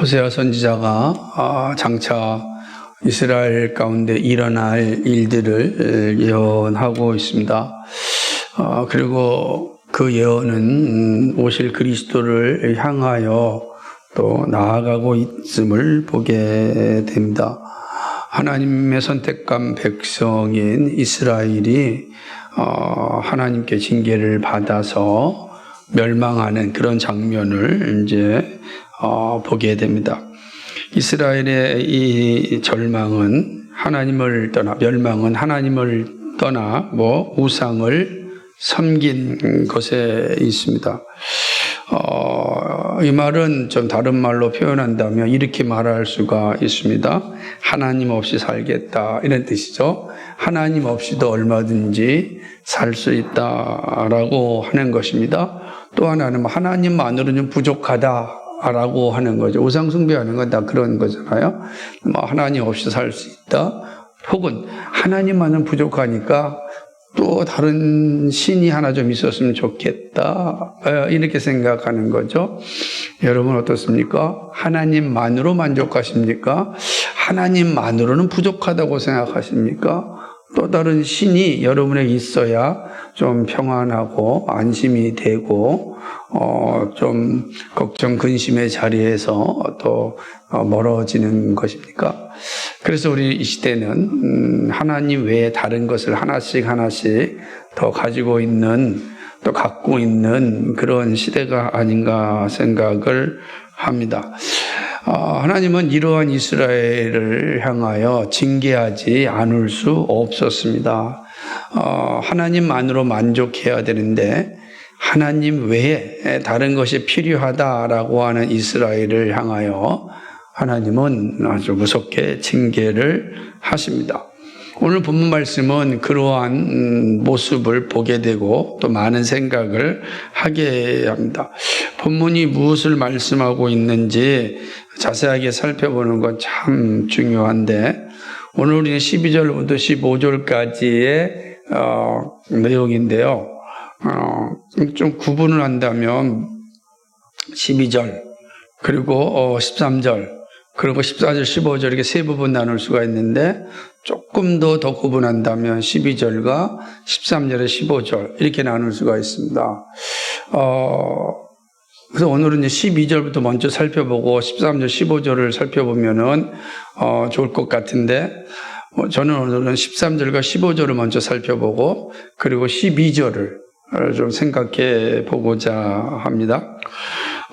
호세아 선지자가 장차 이스라엘 가운데 일어날 일들을 예언하고 있습니다. 그리고 그 예언은 오실 그리스도를 향하여 또 나아가고 있음을 보게 됩니다. 하나님의 선택한 백성인 이스라엘이 하나님께 징계를 받아서 멸망하는 그런 장면을 이제 보게 됩니다. 이스라엘의 이 절망은 멸망은 하나님을 떠나 우상을 섬긴 것에 있습니다. 이 말은 좀 다른 말로 표현한다면 이렇게 말할 수가 있습니다. 하나님 없이 살겠다, 이런 뜻이죠. 하나님 없이도 얼마든지 살 수 있다라고 하는 것입니다. 또 하나는 하나님만으로는 부족하다라고 하는 거죠. 우상 숭배하는 건 다 그런 거잖아요. 하나님 없이 살 수 있다. 혹은 하나님만은 부족하니까 또 다른 신이 하나 좀 있었으면 좋겠다, 이렇게 생각하는 거죠. 여러분 어떻습니까? 하나님만으로 만족하십니까? 하나님만으로는 부족하다고 생각하십니까? 또 다른 신이 여러분에게 있어야 좀 평안하고 안심이 되고 좀 걱정 근심의 자리에서 또 멀어지는 것입니까? 그래서 우리 이 시대는 하나님 외에 다른 것을 하나씩 더 가지고 있는, 또 갖고 있는 그런 시대가 아닌가 생각을 합니다. 하나님은 이러한 이스라엘을 향하여 징계하지 않을 수 없었습니다. 하나님만으로 만족해야 되는데 하나님 외에 다른 것이 필요하다라고 하는 이스라엘을 향하여 하나님은 아주 무섭게 징계를 하십니다. 오늘 본문 말씀은 그러한 모습을 보게 되고 또 많은 생각을 하게 합니다. 본문이 무엇을 말씀하고 있는지 자세하게 살펴보는 건 참 중요한데, 오늘 우리는 12절부터 15절까지의 내용인데요. 좀 구분을 한다면 12절, 그리고 13절, 그리고 14절, 15절 이렇게 세 부분 나눌 수가 있는데, 조금 더 구분한다면 12절과 13절에 15절 이렇게 나눌 수가 있습니다. 그래서 오늘은 이제 12절부터 먼저 살펴보고 13절, 15절을 살펴보면은 좋을 것 같은데, 저는 오늘은 13절과 15절을 먼저 살펴보고 그리고 12절을 좀 생각해 보고자 합니다.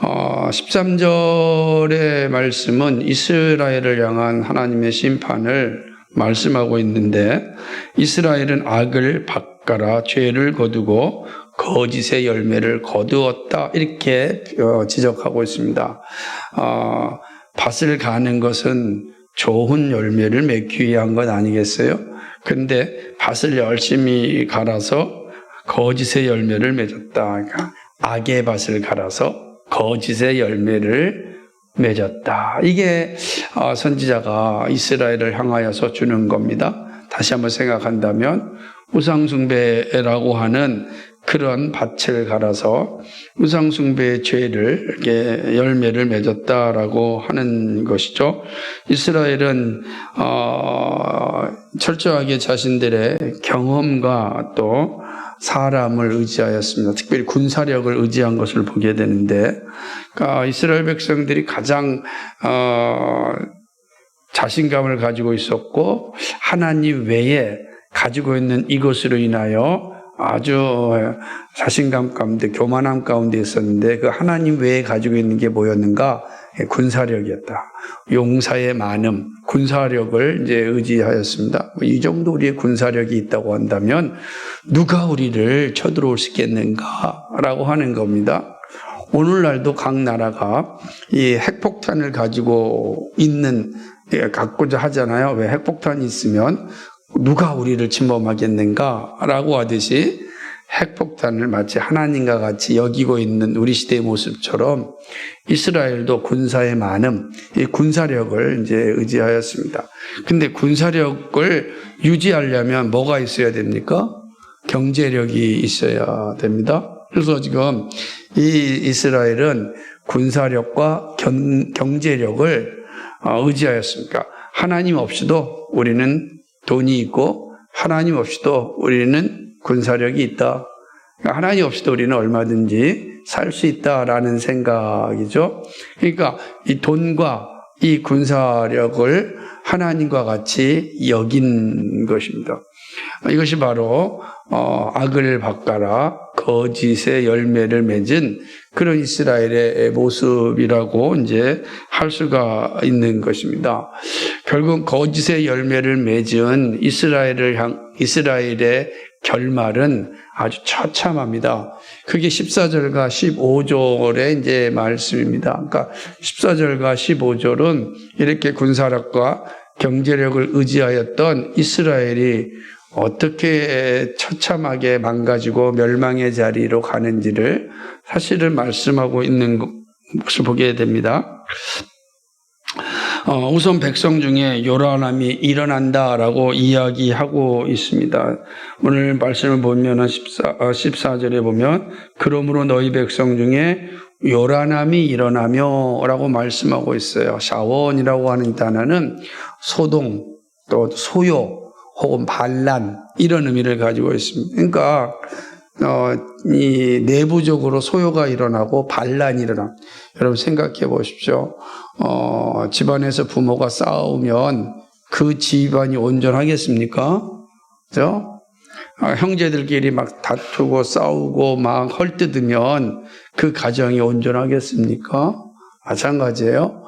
13절의 말씀은 이스라엘을 향한 하나님의 심판을 말씀하고 있는데, 이스라엘은 악을 밭가라 죄를 거두고 거짓의 열매를 거두었다, 이렇게 지적하고 있습니다. 밭을 가는 것은 좋은 열매를 맺기 위한 것 아니겠어요? 근데 밭을 열심히 갈아서 거짓의 열매를 맺었다. 그러니까 악의 밭을 갈아서 거짓의 열매를 맺었다. 이게 선지자가 이스라엘을 향하여서 주는 겁니다. 다시 한번 생각한다면 우상숭배라고 하는 그런 밭을 갈아서 우상숭배의 죄를 이렇게 열매를 맺었다라고 하는 것이죠. 이스라엘은 철저하게 자신들의 경험과 또 사람을 의지하였습니다. 특별히 군사력을 의지한 것을 보게 되는데, 그러니까 이스라엘 백성들이 가장 자신감을 가지고 있었고 하나님 외에 가지고 있는 이것으로 인하여 아주 자신감 가운데, 교만함 가운데 있었는데, 그 하나님 외에 가지고 있는 게 뭐였는가? 군사력이었다. 용사의 많음, 군사력을 이제 의지하였습니다. 이 정도 우리의 군사력이 있다고 한다면 누가 우리를 쳐들어올 수 있겠는가라고 하는 겁니다. 오늘날도 각 나라가 이 핵폭탄을 가지고 갖고자 하잖아요. 왜? 핵폭탄이 있으면 누가 우리를 침범하겠는가라고 하듯이 핵폭탄을 마치 하나님과 같이 여기고 있는 우리 시대의 모습처럼 이스라엘도 군사의 많음, 이 군사력을 이제 의지하였습니다. 근데 군사력을 유지하려면 뭐가 있어야 됩니까? 경제력이 있어야 됩니다. 그래서 지금 이 이스라엘은 군사력과 경제력을 의지하였습니까? 하나님 없이도 우리는 돈이 있고 하나님 없이도 우리는 군사력이 있다. 하나님 없이도 우리는 얼마든지 살 수 있다라는 생각이죠. 그러니까 이 돈과 이 군사력을 하나님과 같이 여긴 것입니다. 이것이 바로 악을 바꿔라 거짓의 열매를 맺은 그런 이스라엘의 모습이라고 이제 할 수가 있는 것입니다. 결국 거짓의 열매를 맺은 이스라엘의 결말은 아주 처참합니다. 그게 14절과 15절의 이제 말씀입니다. 그러니까 14절과 15절은 이렇게 군사력과 경제력을 의지하였던 이스라엘이 어떻게 처참하게 망가지고 멸망의 자리로 가는지를 사실은 말씀하고 있는 것을 보게 됩니다. 우선 백성 중에 요란함이 일어난다라고 이야기하고 있습니다. 오늘 말씀을 보면 14절에 보면 그러므로 너희 백성 중에 요란함이 일어나며 라고 말씀하고 있어요. 샤원이라고 하는 단어는 소동, 또 소요, 혹은 반란 이런 의미를 가지고 있습니다. 그러니까 이 내부적으로 소요가 일어나고 반란이 일어나. 여러분 생각해 보십시오. 집안에서 부모가 싸우면 그 집안이 온전하겠습니까? 그죠? 형제들끼리 막 다투고 싸우고 막 헐뜯으면 그 가정이 온전하겠습니까? 마찬가지예요.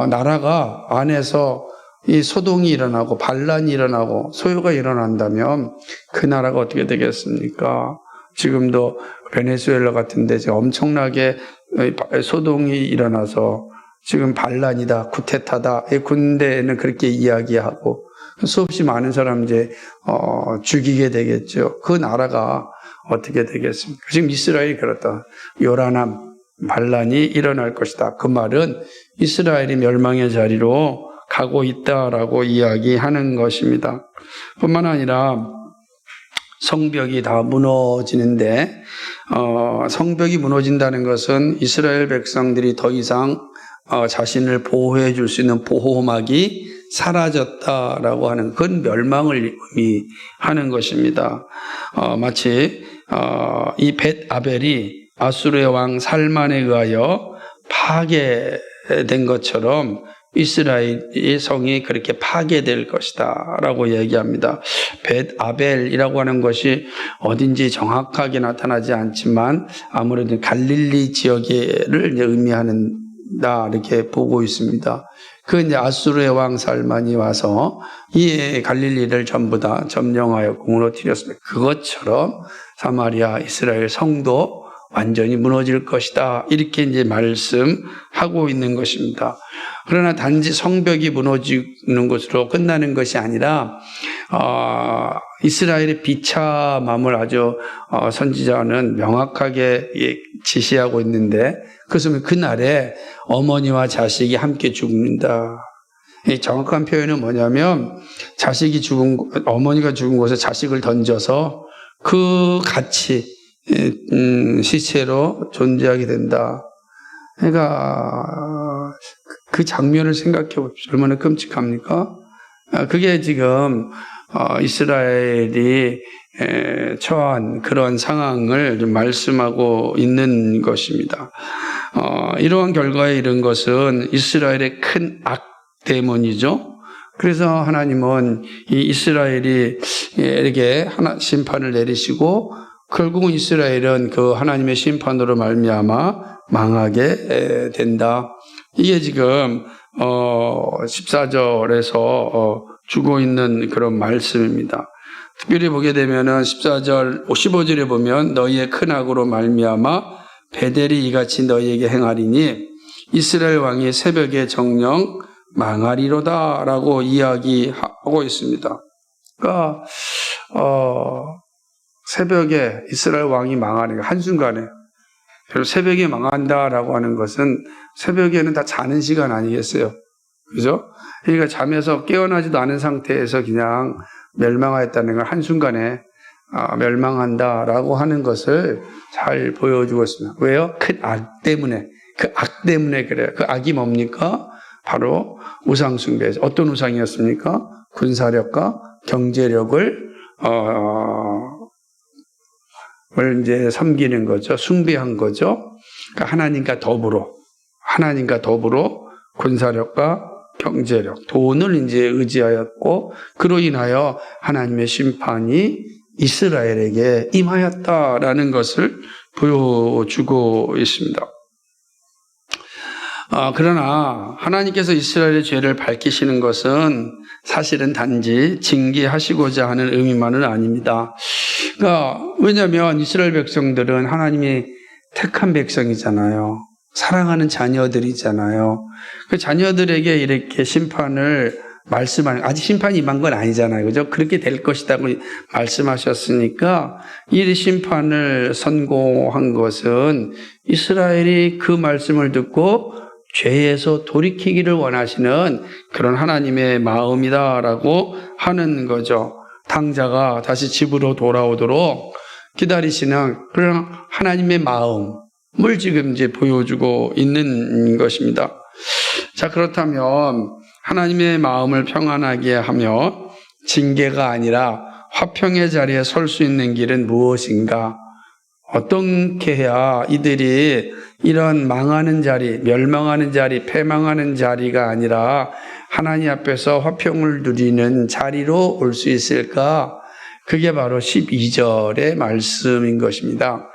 나라가 안에서 이 소동이 일어나고 반란이 일어나고 소요가 일어난다면 그 나라가 어떻게 되겠습니까? 지금도 베네수엘라 같은 데 엄청나게 소동이 일어나서 지금 반란이다, 쿠데타다, 군대는 그렇게 이야기하고 수없이 많은 사람 이제 죽이게 되겠죠. 그 나라가 어떻게 되겠습니까? 지금 이스라엘이 그렇다. 요란함, 반란이 일어날 것이다. 그 말은 이스라엘이 멸망의 자리로 가고 있다라고 이야기하는 것입니다. 뿐만 아니라 성벽이 다 무너지는데 성벽이 무너진다는 것은 이스라엘 백성들이 더 이상 자신을 보호해 줄 수 있는 보호막이 사라졌다라고 하는 그건 멸망을 의미하는 것입니다. 마치 이 벳아벨이 아수르의 왕 살만에 의하여 파괴된 것처럼 이스라엘의 성이 그렇게 파괴될 것이다 라고 얘기합니다. 벳아벨이라고 하는 것이 어딘지 정확하게 나타나지 않지만 아무래도 갈릴리 지역을 의미한다 이렇게 보고 있습니다. 그 이제 아수르의 왕 살만이 와서 이 갈릴리를 전부 다 점령하여 무너뜨렸습니다. 그것처럼 사마리아 이스라엘 성도 완전히 무너질 것이다. 이렇게 이제 말씀하고 있는 것입니다. 그러나 단지 성벽이 무너지는 것으로 끝나는 것이 아니라, 이스라엘의 비참함을 아주, 선지자는 명확하게 지시하고 있는데, 그것은 그날에 어머니와 자식이 함께 죽는다. 이 정확한 표현은 뭐냐면, 어머니가 죽은 곳에 자식을 던져서 그 같이, 시체로 존재하게 된다. 그러니까 그 장면을 생각해 보십시오. 얼마나 끔찍합니까? 그게 지금 이스라엘이 처한 그런 상황을 좀 말씀하고 있는 것입니다. 이러한 결과에 이른 것은 이스라엘의 큰 악 때문이죠. 그래서 하나님은 이 이스라엘이 에게 심판을 내리시고 결국은 이스라엘은 그 하나님의 심판으로 말미암아 망하게 된다. 이게 지금 14절에서 주고 있는 그런 말씀입니다. 특별히 보게 되면은 14절, 15절에 보면 너희의 큰 악으로 말미암아 베델이 이같이 너희에게 행하리니 이스라엘 왕이 새벽에 정령 망하리로다라고 이야기하고 있습니다. 그러니까 새벽에 이스라엘 왕이 망하는 한순간에 새벽에 망한다라고 하는 것은 새벽에는 다 자는 시간 아니겠어요? 그죠? 그러니까 잠에서 깨어나지도 않은 상태에서 그냥 멸망하였다는 걸 한순간에 멸망한다라고 하는 것을 잘 보여주고 있습니다. 왜요? 큰 악 때문에. 그 악 때문에 그래요. 그 악이 뭡니까? 바로 우상숭배죠. 어떤 우상이었습니까? 군사력과 경제력을 이제 섬기는 거죠. 숭배한 거죠. 그러니까 하나님과 더불어 군사력과 경제력, 돈을 이제 의지하였고, 그로 인하여 하나님의 심판이 이스라엘에게 임하였다라는 것을 보여주고 있습니다. 그러나 하나님께서 이스라엘의 죄를 밝히시는 것은 사실은 단지 징계하시고자 하는 의미만은 아닙니다. 그러니까 왜냐하면 이스라엘 백성들은 하나님이 택한 백성이잖아요. 사랑하는 자녀들이잖아요. 그 자녀들에게 이렇게 심판을 말씀하는, 아직 심판이 임한 건 아니잖아요. 그죠? 그렇게 될 것이라고 말씀하셨으니까 이 심판을 선고한 것은 이스라엘이 그 말씀을 듣고 죄에서 돌이키기를 원하시는 그런 하나님의 마음이다라고 하는 거죠. 당자가 다시 집으로 돌아오도록 기다리시는 그런 하나님의 마음을 지금 이제 보여주고 있는 것입니다. 자, 그렇다면 하나님의 마음을 평안하게 하며 징계가 아니라 화평의 자리에 설 수 있는 길은 무엇인가? 어떻게 해야 이들이 이런 망하는 자리, 멸망하는 자리, 패망하는 자리가 아니라 하나님 앞에서 화평을 누리는 자리로 올 수 있을까? 그게 바로 12절의 말씀인 것입니다.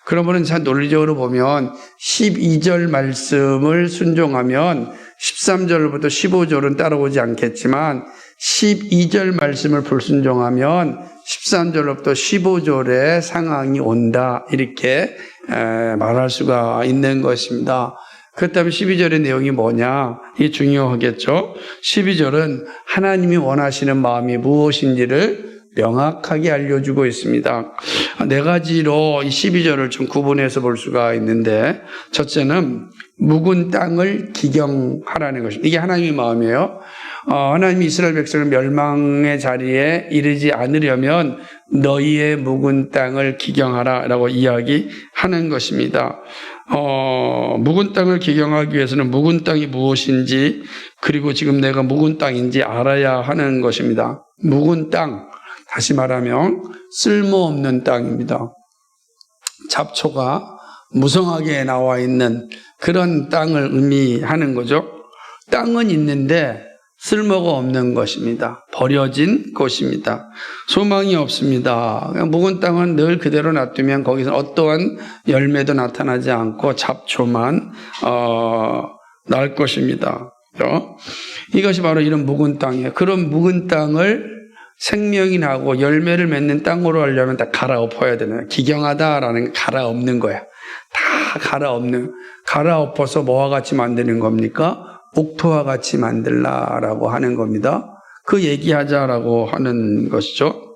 그러면 참 논리적으로 보면 12절 말씀을 순종하면 13절부터 15절은 따라오지 않겠지만 12절 말씀을 불순종하면 13절로부터 15절의 상황이 온다, 이렇게 말할 수가 있는 것입니다. 그렇다면 12절의 내용이 뭐냐? 이게 중요하겠죠. 12절은 하나님이 원하시는 마음이 무엇인지를 명확하게 알려주고 있습니다. 네 가지로 이 12절을 좀 구분해서 볼 수가 있는데, 첫째는 묵은 땅을 기경하라는 것입니다. 이게 하나님의 마음이에요. 하나님이 이스라엘 백성을 멸망의 자리에 이르지 않으려면 너희의 묵은 땅을 기경하라라고 이야기하는 것입니다. 묵은 땅을 기경하기 위해서는 묵은 땅이 무엇인지, 그리고 지금 내가 묵은 땅인지 알아야 하는 것입니다. 묵은 땅, 다시 말하면 쓸모없는 땅입니다. 잡초가 무성하게 나와 있는 그런 땅을 의미하는 거죠. 땅은 있는데 쓸모가 없는 것입니다. 버려진 곳입니다. 소망이 없습니다. 묵은 땅은 늘 그대로 놔두면 거기서 어떠한 열매도 나타나지 않고 잡초만 날 것입니다. 이것이 바로 이런 묵은 땅이에요. 그런 묵은 땅을 생명이 나고 열매를 맺는 땅으로 하려면 다 갈아엎어야 되는, 기경하다라는 갈아엎는 거야. 다 갈아엎어서 뭐와 같이 만드는 겁니까? 옥토와 같이 만들라라고 하는 겁니다. 그 얘기하자라고 하는 것이죠.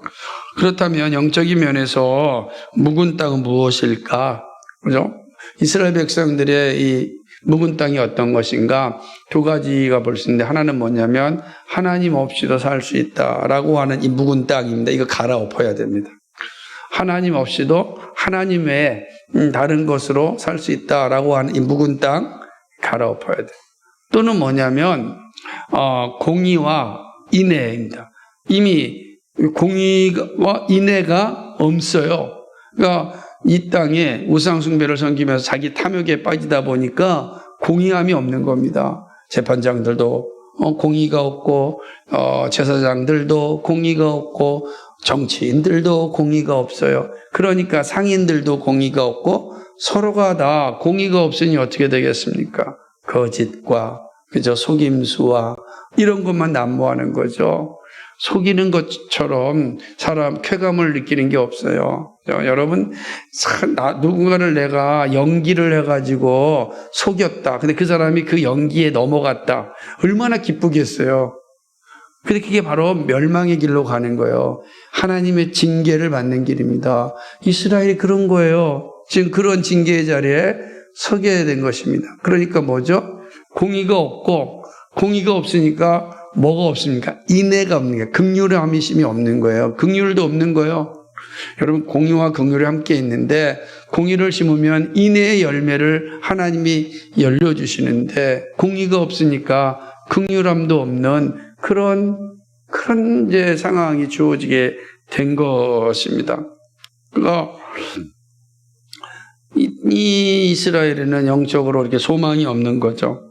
그렇다면 영적인 면에서 묵은 땅은 무엇일까? 그죠? 이스라엘 백성들의 이 묵은 땅이 어떤 것인가? 두 가지가 볼 수 있는데, 하나는 뭐냐면 하나님 없이도 살 수 있다라고 하는 이 묵은 땅입니다. 이거 갈아엎어야 됩니다. 하나님 없이도 하나님 외에 다른 것으로 살 수 있다라고 하는 이 묵은 땅 갈아엎어야 돼요. 또는 뭐냐면 공의와 인애입니다. 이미 공의와 인애가 없어요. 그러니까 이 땅에 우상숭배를 섬기면서 자기 탐욕에 빠지다 보니까 공의함이 없는 겁니다. 재판장들도 공의가 없고, 제사장들도 공의가 없고, 정치인들도 공의가 없어요. 그러니까 상인들도 공의가 없고, 서로가 다 공의가 없으니 어떻게 되겠습니까? 거짓과, 그죠? 속임수와 이런 것만 난무하는 거죠. 속이는 것처럼 사람 쾌감을 느끼는 게 없어요. 여러분, 누군가를 내가 연기를 해가지고 속였다. 근데 그 사람이 그 연기에 넘어갔다. 얼마나 기쁘겠어요. 근데 그게 바로 멸망의 길로 가는 거예요. 하나님의 징계를 받는 길입니다. 이스라엘이 그런 거예요. 지금 그런 징계의 자리에 서게 된 것입니다. 그러니까 뭐죠? 공의가 없고, 공의가 없으니까 뭐가 없습니까? 인애가 없는 거예요. 긍휼의 함이심이 없는 거예요. 긍휼도 없는 거예요. 여러분, 공의와 긍휼이 함께 있는데 공의를 심으면 인내의 열매를 하나님이 열려주시는데 공의가 없으니까 긍휼함도 없는 그런 이제 상황이 주어지게 된 것입니다. 그러니까 이 이스라엘에는 영적으로 이렇게 소망이 없는 거죠.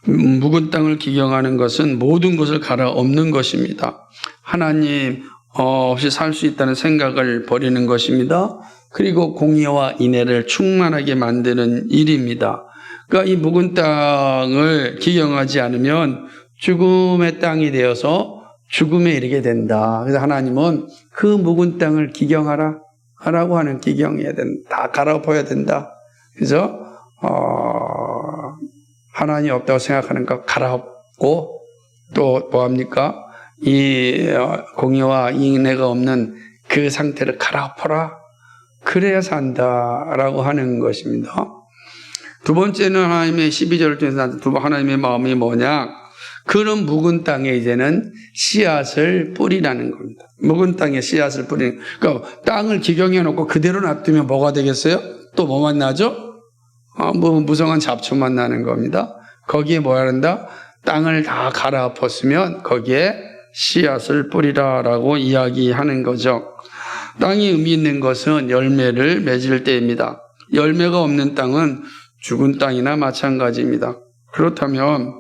묵은 땅을 기경하는 것은 모든 것을 갈아엎는 것입니다. 하나님 없이 살 수 있다는 생각을 버리는 것입니다. 그리고 공의와 인애를 충만하게 만드는 일입니다. 그러니까 이 묵은 땅을 기경하지 않으면 죽음의 땅이 되어서 죽음에 이르게 된다. 그래서 하나님은 그 묵은 땅을 기경하라 라고 하는 기경해야 된다. 다 갈아엎어야 된다. 그래서 하나님이 없다고 생각하는 거 갈아엎고 또 뭐합니까? 이 공의와 인애가 없는 그 상태를 갈아엎어라. 그래야 산다라고 하는 것입니다. 두 번째는 하나님의 12절을 통해서 하나님의 마음이 뭐냐? 그런 묵은 땅에 이제는 씨앗을 뿌리라는 겁니다. 묵은 땅에 씨앗을 뿌리는. 그러니까 땅을 기경해 놓고 그대로 놔두면 뭐가 되겠어요? 또 뭐만 나죠? 무성한 잡초만 나는 겁니다. 거기에 뭐야 한다? 땅을 다 갈아엎었으면 거기에 씨앗을 뿌리라라고 이야기하는 거죠. 땅이 의미 있는 것은 열매를 맺을 때입니다. 열매가 없는 땅은 죽은 땅이나 마찬가지입니다. 그렇다면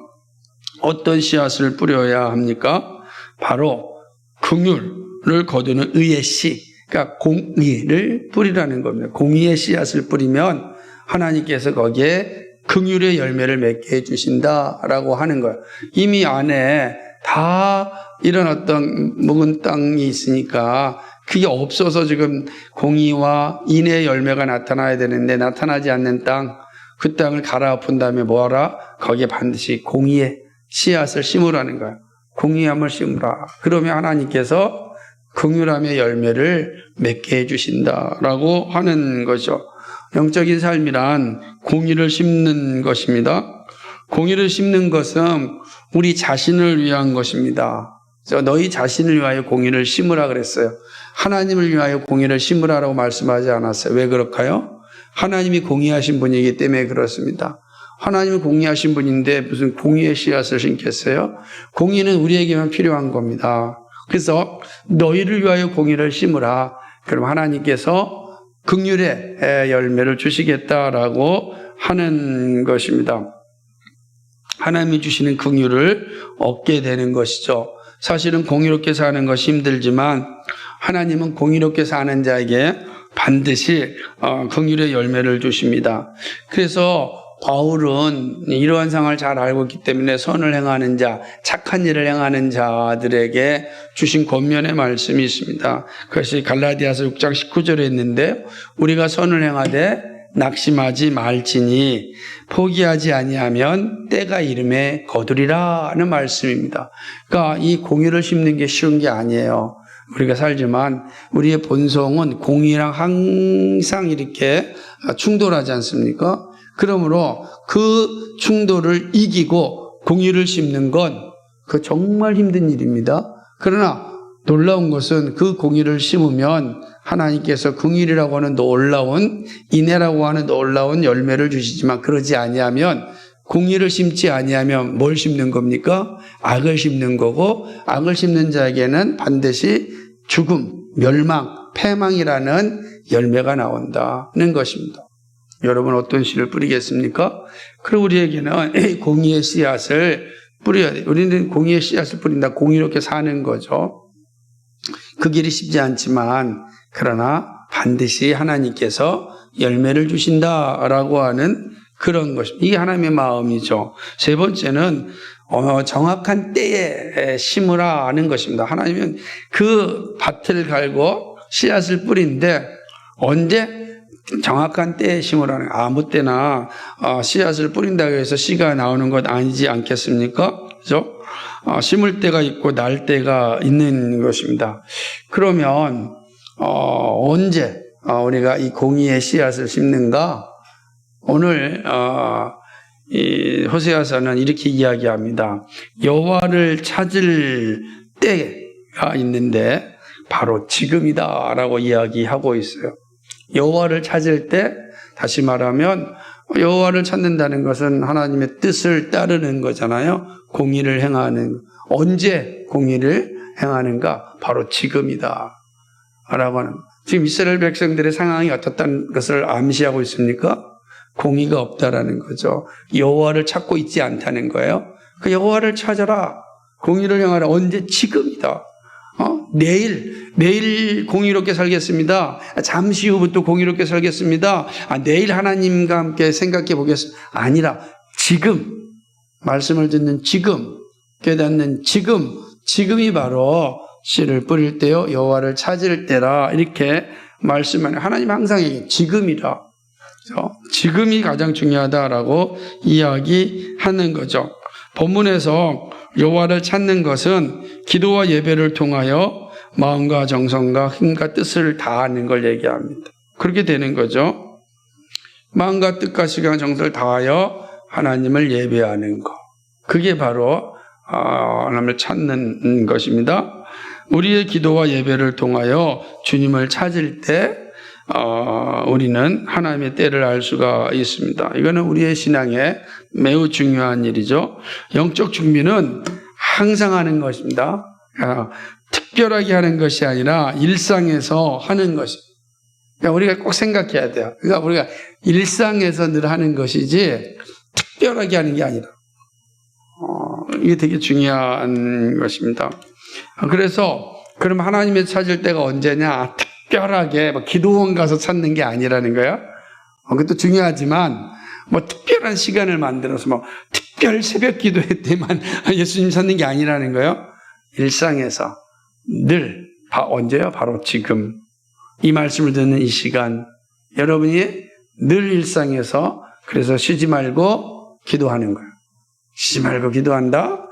어떤 씨앗을 뿌려야 합니까? 바로 긍휼을 거두는 의의 씨, 그러니까 공의를 뿌리라는 겁니다. 공의의 씨앗을 뿌리면 하나님께서 거기에 긍휼의 열매를 맺게 해주신다라고 하는 거예요. 이미 안에 다 이런 어떤 묵은 땅이 있으니까 그게 없어서 지금 공의와 인애의 열매가 나타나야 되는데 나타나지 않는 땅, 그 땅을 갈아엎은 다음에 뭐하라? 거기에 반드시 공의의 씨앗을 심으라는 거예요. 공의함을 심으라. 그러면 하나님께서 긍휼함의 열매를 맺게 해주신다라고 하는 거죠. 영적인 삶이란 공의를 심는 것입니다. 공의를 심는 것은 우리 자신을 위한 것입니다. 너희 자신을 위하여 공의를 심으라 그랬어요. 하나님을 위하여 공의를 심으라라고 말씀하지 않았어요. 왜 그럴까요? 하나님이 공의하신 분이기 때문에 그렇습니다. 하나님이 공의하신 분인데 무슨 공의의 씨앗을 심겠어요? 공의는 우리에게만 필요한 겁니다. 그래서 너희를 위하여 공의를 심으라. 그럼 하나님께서 긍휼의 열매를 주시겠다라고 하는 것입니다. 하나님이 주시는 긍휼을 얻게 되는 것이죠. 사실은 공의롭게 사는 것이 힘들지만 하나님은 공의롭게 사는 자에게 반드시 긍휼의 열매를 주십니다. 그래서 바울은 이러한 상황을 잘 알고 있기 때문에 선을 행하는 자, 착한 일을 행하는 자들에게 주신 권면의 말씀이 있습니다. 그것이 갈라디아서 6장 19절에 있는데 우리가 선을 행하되 낙심하지 말지니 포기하지 아니하면 때가 이름에 거두리라는 말씀입니다. 그러니까 이 공의를 심는 게 쉬운 게 아니에요. 우리가 살지만 우리의 본성은 공의랑 항상 이렇게 충돌하지 않습니까? 그러므로 그 충돌을 이기고 공의를 심는 건 그 정말 힘든 일입니다. 그러나 놀라운 것은 그 공의를 심으면 하나님께서 긍휼이라고 하는 놀라운 인애라고 하는 놀라운 열매를 주시지만 그러지 아니하면 공의를 심지 아니하면 뭘 심는 겁니까? 악을 심는 거고 악을 심는 자에게는 반드시 죽음, 멸망, 패망이라는 열매가 나온다는 것입니다. 여러분 어떤 씨를 뿌리겠습니까? 그럼 우리에게는 공의의 씨앗을 뿌려야 돼요. 우리는 공의의 씨앗을 뿌린다. 공의롭게 사는 거죠. 그 길이 쉽지 않지만 그러나 반드시 하나님께서 열매를 주신다라고 하는 그런 것입니다. 이게 하나님의 마음이죠. 세 번째는 정확한 때에 심으라 하는 것입니다. 하나님은 그 밭을 갈고 씨앗을 뿌리는데 언제 정확한 때에 심으라는 아무 때나 씨앗을 뿌린다고 해서 씨가 나오는 것 아니지 않겠습니까? 그죠? 심을 때가 있고 날 때가 있는 것입니다. 그러면 언제 우리가 이 공의의 씨앗을 심는가? 오늘 이 호세아서는 이렇게 이야기합니다. 여호와를 찾을 때가 있는데 바로 지금이다라고 이야기하고 있어요. 여호와를 찾을 때, 다시 말하면 여호와를 찾는다는 것은 하나님의 뜻을 따르는 거잖아요. 공의를 행하는, 언제 공의를 행하는가? 바로 지금이다 라고 하는. 지금 이스라엘 백성들의 상황이 어떻다는 것을 암시하고 있습니까? 공의가 없다라는 거죠. 여호와를 찾고 있지 않다는 거예요. 그 여호와를 찾아라. 공의를 행하라. 언제? 지금이다. 내일 공의롭게 살겠습니다. 잠시 후부터 공의롭게 살겠습니다. 내일 하나님과 함께 생각해 보겠습니다. 아니라 지금, 말씀을 듣는 지금, 깨닫는 지금이 바로 씨를 뿌릴 때요, 여호와를 찾을 때라, 이렇게 말씀하는. 하나님 항상 얘기해요. 지금이라. 지금이 가장 중요하다라고 이야기하는 거죠. 본문에서 여호와를 찾는 것은 기도와 예배를 통하여 마음과 정성과 힘과 뜻을 다하는 걸 얘기합니다. 그렇게 되는 거죠. 마음과 뜻과 시간 정성을 다하여 하나님을 예배하는 것. 그게 바로 하나님을 찾는 것입니다. 우리의 기도와 예배를 통하여 주님을 찾을 때 우리는 하나님의 때를 알 수가 있습니다. 이거는 우리의 신앙에 매우 중요한 일이죠. 영적 준비는 항상 하는 것입니다. 특별하게 하는 것이 아니라 일상에서 하는 것입니다. 그러니까 우리가 꼭 생각해야 돼요. 그러니까 우리가 일상에서 늘 하는 것이지 특별하게 하는 게 아니라. 이게 되게 중요한 것입니다. 그래서 그럼 하나님을 찾을 때가 언제냐? 특별하게 기도원 가서 찾는 게 아니라는 거예요. 그것도 중요하지만 특별한 시간을 만들어서 특별 새벽 기도회 때만 예수님 찾는 게 아니라는 거예요. 일상에서 늘 언제요? 바로 지금. 이 말씀을 듣는 이 시간, 여러분이 늘 일상에서 그래서 쉬지 말고 기도하는 거예요. 쉬지 말고 기도한다.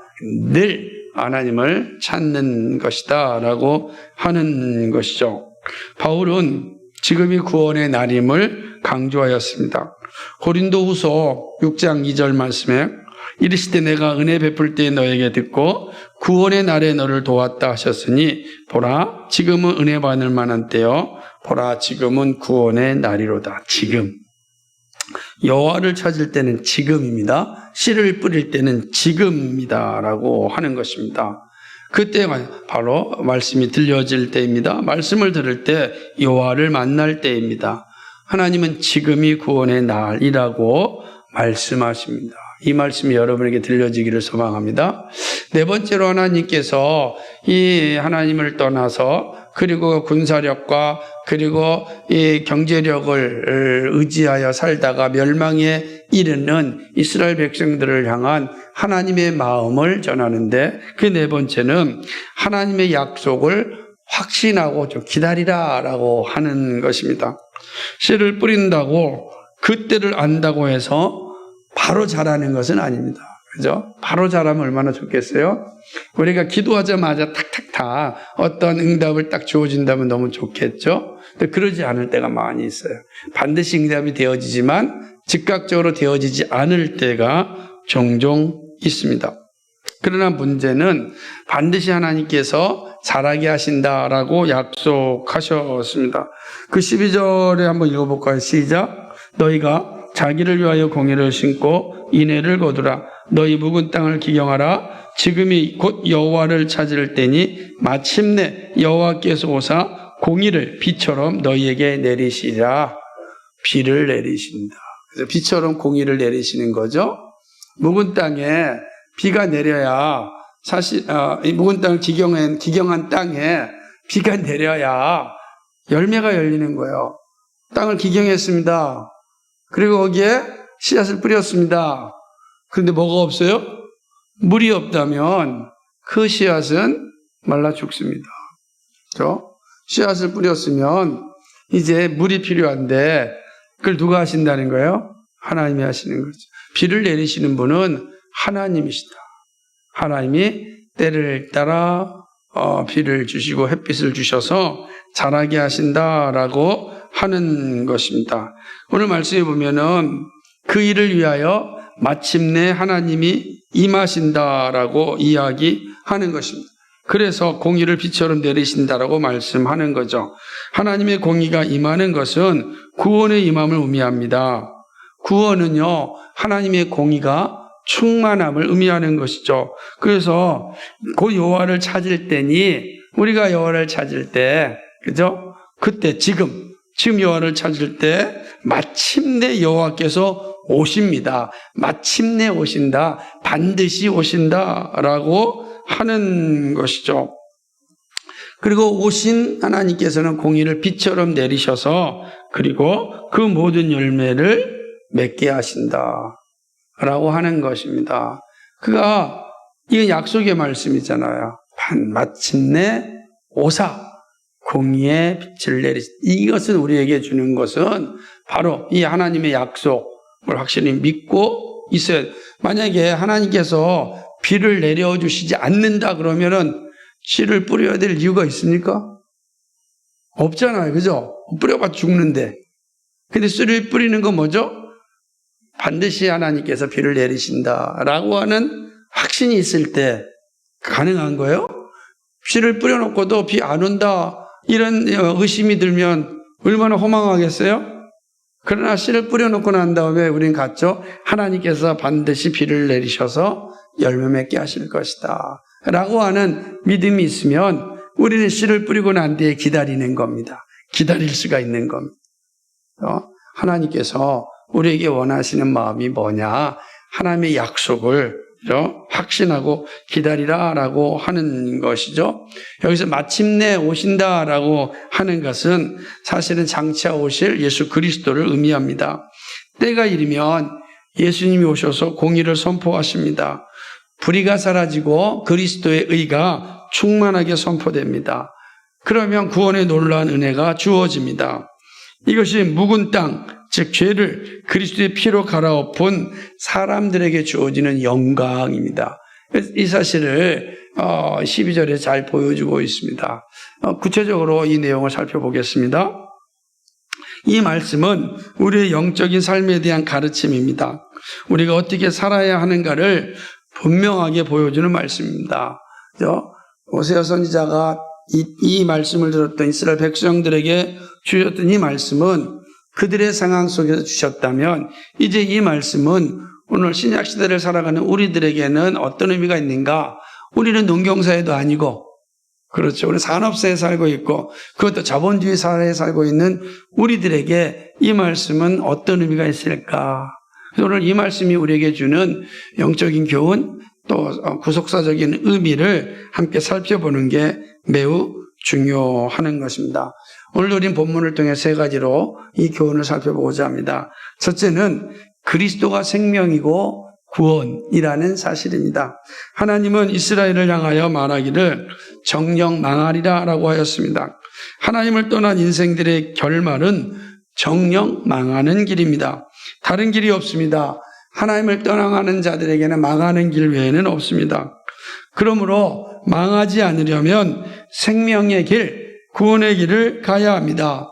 늘 하나님을 찾는 것이다 라고 하는 것이죠. 바울은 지금이 구원의 날임을 강조하였습니다. 고린도후서 6장 2절 말씀에 이르시되 내가 은혜 베풀 때에 너에게 듣고 구원의 날에 너를 도왔다 하셨으니 보라 지금은 은혜 받을 만한 때요 보라 지금은 구원의 날이로다. 지금 여호와를 찾을 때는 지금입니다. 씨를 뿌릴 때는 지금이다라고 하는 것입니다. 그때가 바로 말씀이 들려질 때입니다. 말씀을 들을 때 여호와를 만날 때입니다. 하나님은 지금이 구원의 날이라고 말씀하십니다. 이 말씀이 여러분에게 들려지기를 소망합니다. 네 번째로 하나님께서 이 하나님을 떠나서 그리고 군사력과 그리고 이 경제력을 의지하여 살다가 멸망에 이르는 이스라엘 백성들을 향한 하나님의 마음을 전하는데 그 네 번째는 하나님의 약속을 확신하고 좀 기다리라라고 하는 것입니다. 씨를 뿌린다고 그때를 안다고 해서 바로 자라는 것은 아닙니다. 그죠? 바로 자라면 얼마나 좋겠어요? 우리가 기도하자마자 탁탁 다 어떤 응답을 딱 주어진다면 너무 좋겠죠? 근데 그러지 않을 때가 많이 있어요. 반드시 응답이 되어지지만 즉각적으로 되어지지 않을 때가 종종 있습니다. 그러나 문제는 반드시 하나님께서 자라게 하신다라고 약속하셨습니다. 그 12절에 한번 읽어볼까요? 시작. 너희가 자기를 위하여 공의를 심고 인애를 거두라. 너희 묵은 땅을 기경하라. 지금이 곧 여호와를 찾을 때니 마침내 여호와께서 오사 공의를 비처럼 너희에게 내리시리라. 비를 내리신다. 그래서 비처럼 공의를 내리시는 거죠. 묵은 땅에 비가 내려야 사실 이 묵은 땅을 기경한 땅에 비가 내려야 열매가 열리는 거예요. 땅을 기경했습니다. 그리고 거기에 씨앗을 뿌렸습니다. 그런데 뭐가 없어요? 물이 없다면 그 씨앗은 말라 죽습니다. 그렇죠? 씨앗을 뿌렸으면 이제 물이 필요한데 그걸 누가 하신다는 거예요? 하나님이 하시는 거죠. 비를 내리시는 분은 하나님이시다. 하나님이 때를 따라 비를 주시고 햇빛을 주셔서 자라게 하신다라고 하는 것입니다. 오늘 말씀에 보면은 그 일을 위하여 마침내 하나님이 임하신다라고 이야기하는 것입니다. 그래서 공의를 비처럼 내리신다라고 말씀하는 거죠. 하나님의 공의가 임하는 것은 구원의 임함을 의미합니다. 구원은요, 하나님의 공의가 충만함을 의미하는 것이죠. 그래서 그 여호와를 찾을 때니, 우리가 여호와를 찾을 때, 그죠? 그때 지금 여호와를 찾을 때 마침내 여호와께서 오십니다. 마침내 오신다. 반드시 오신다라고 하는 것이죠. 그리고 오신 하나님께서는 공의를 빛처럼 내리셔서 그리고 그 모든 열매를 맺게 하신다라고 하는 것입니다. 이건 약속의 말씀이잖아요. 마침내 오사 공의의 빛을 이것은 우리에게 주는 것은 바로 이 하나님의 약속을 확실히 믿고 있어야 돼요. 만약에 하나님께서 비를 내려주시지 않는다 그러면은 씨를 뿌려야 될 이유가 있습니까? 없잖아요. 그죠? 뿌려봐 죽는데. 근데 씨를 뿌리는 건 뭐죠? 반드시 하나님께서 비를 내리신다라고 하는 확신이 있을 때 가능한 거예요. 씨를 뿌려놓고도 비 안 온다 이런 의심이 들면 얼마나 허망하겠어요? 그러나 씨를 뿌려놓고 난 다음에 우리는 갔죠. 하나님께서 반드시 비를 내리셔서 열매 맺게 하실 것이다 라고 하는 믿음이 있으면 우리는 씨를 뿌리고 난 뒤에 기다리는 겁니다. 기다릴 수가 있는 겁니다. 하나님께서 우리에게 원하시는 마음이 뭐냐? 하나님의 약속을 확신하고 기다리라라고 하는 것이죠. 여기서 마침내 오신다라고 하는 것은 사실은 장차 오실 예수 그리스도를 의미합니다. 때가 이르면 예수님이 오셔서 공의를 선포하십니다. 불의가 사라지고 그리스도의 의가 충만하게 선포됩니다. 그러면 구원의 놀라운 은혜가 주어집니다. 이것이 묵은 땅, 즉 죄를 그리스도의 피로 갈아엎은 사람들에게 주어지는 영광입니다. 이 사실을 12절에 잘 보여주고 있습니다. 구체적으로 이 내용을 살펴보겠습니다. 이 말씀은 우리의 영적인 삶에 대한 가르침입니다. 우리가 어떻게 살아야 하는가를 분명하게 보여주는 말씀입니다. 오세아 선지자가 이 말씀을 들었던 이스라엘 백성들에게 주셨던 이 말씀은 그들의 상황 속에서 주셨다면 이제 이 말씀은 오늘 신약시대를 살아가는 우리들에게는 어떤 의미가 있는가? 우리는 농경사회도 아니고 그렇죠. 우리 산업사회에 살고 있고 그것도 자본주의 사회에 살고 있는 우리들에게 이 말씀은 어떤 의미가 있을까? 오늘 이 말씀이 우리에게 주는 영적인 교훈 또 구속사적인 의미를 함께 살펴보는 게 매우 중요한 것입니다. 오늘 우린 본문을 통해 세 가지로 이 교훈을 살펴보고자 합니다. 첫째는 그리스도가 생명이고 구원이라는 사실입니다. 하나님은 이스라엘을 향하여 말하기를 정녕 망하리라 라고 하였습니다. 하나님을 떠난 인생들의 결말은 정녕 망하는 길입니다. 다른 길이 없습니다. 하나님을 떠나가는 자들에게는 망하는 길 외에는 없습니다. 그러므로 망하지 않으려면 생명의 길, 구원의 길을 가야 합니다.